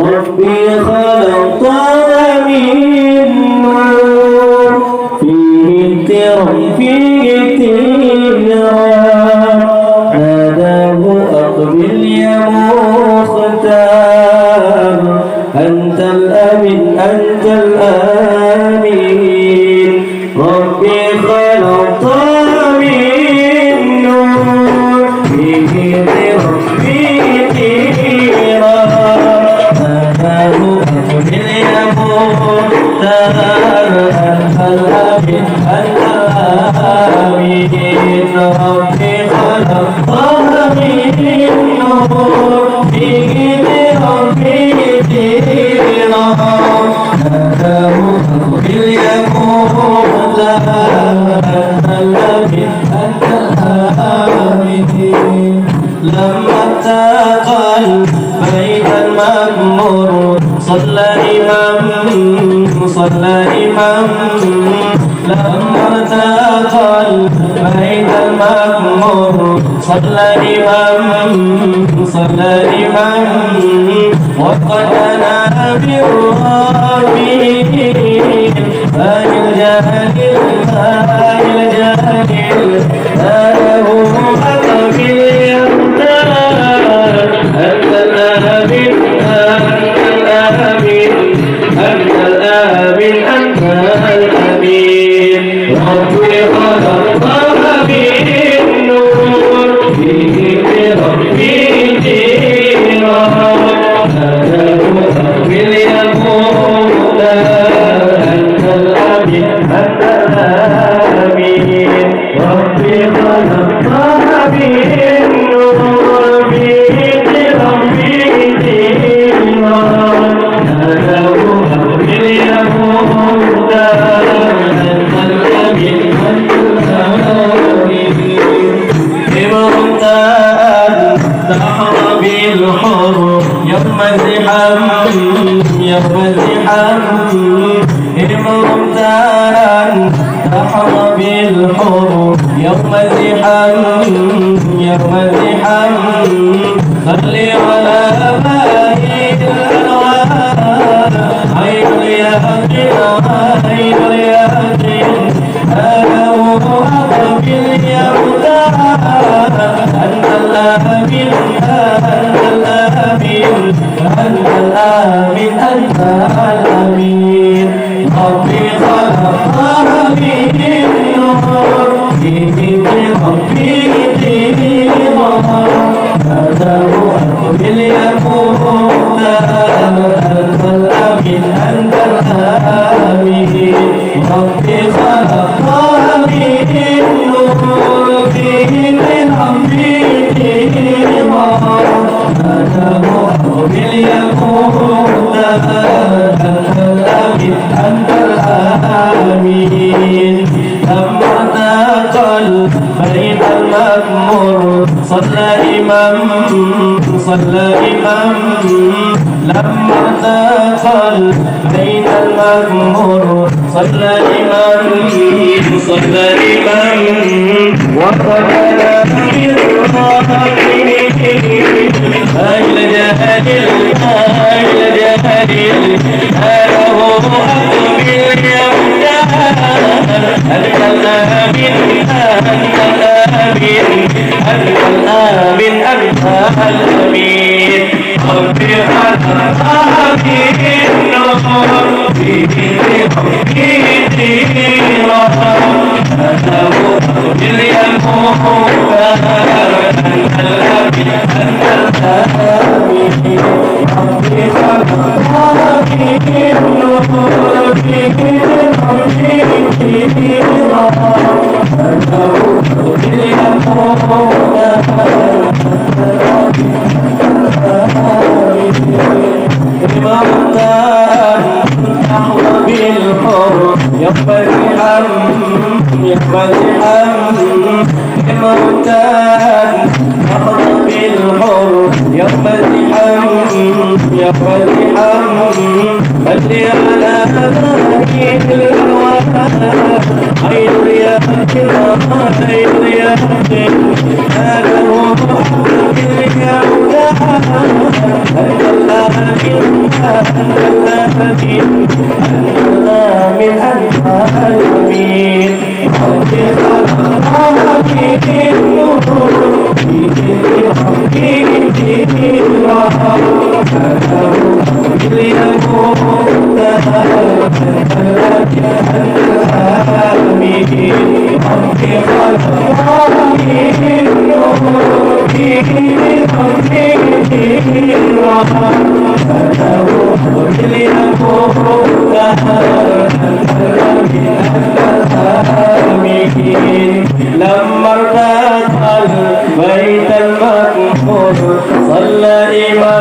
ربي خلقنا من نور فيه ترى فيه تيرا ناداه أقبل يا مختار أنت الأمين أنت الأمين ربي خلقنا من نور فيه ترى فيه تيرا ناداه أقبل يا مختار أنت الأمين أنت الأمين ربي خلقنا من نور فيه ترى فيه تيرا ناداه أقبل يا مختار أنت الأمين أنت الأمين لما اتقى البيت المأمور صلى إمام لما ارتقى البيت المأمور صلى إمام وقد أنا بالرابين الجاهل له أقبل يمتار أنت الآمين أنت الآمين أنت الآمين ربي خلقنا من نور فيه بربي تيرا ناداه أقبل يا مختار أنت الآمين أنت الآمين ربي خلقنا من نور فيه بربي تيرا ناداه أقبل يا مختار أنت الأمين أنت الأمين بمرتان دحر بالحر يوم الزحام بمرتان دحر بالحر يوم الزحام صلي على باهي الأنوار عين اليقين أنا أقبل يا مختار أنت الآمين أنت الآمين ربي خلقنا من نور فيه بربي تيرا ناداه أقبل يا مختار أنت الآمين أنت الآمين ربي خلقنا من نور فيه بربي تيرا ناداه أقبل يا مختار أنت الآمين أنت الآمين لما ارتقى البيت المأمور صلى إمام لما ارتقى البيت المأمور صلى إمام وقد لا أهل جهل له أقبل يمتار أنت الآمين أنت الآمين ربي خلقنا من نور فيه تيرا ناداه أقبل يا مختار أنت الآمين أنت الآمين ربي خلقنا من نور فيه تيرا ناداه أقبل يا مختار بمرتان نحو بالحر يقبل بمرتان نحو بالحر يقبل صلي على باهي الأنوار عين اليقين هذا هو محمد اليوم أنت الآمين من العالمين رب لما ارتقى البيت المكحول صلى إمام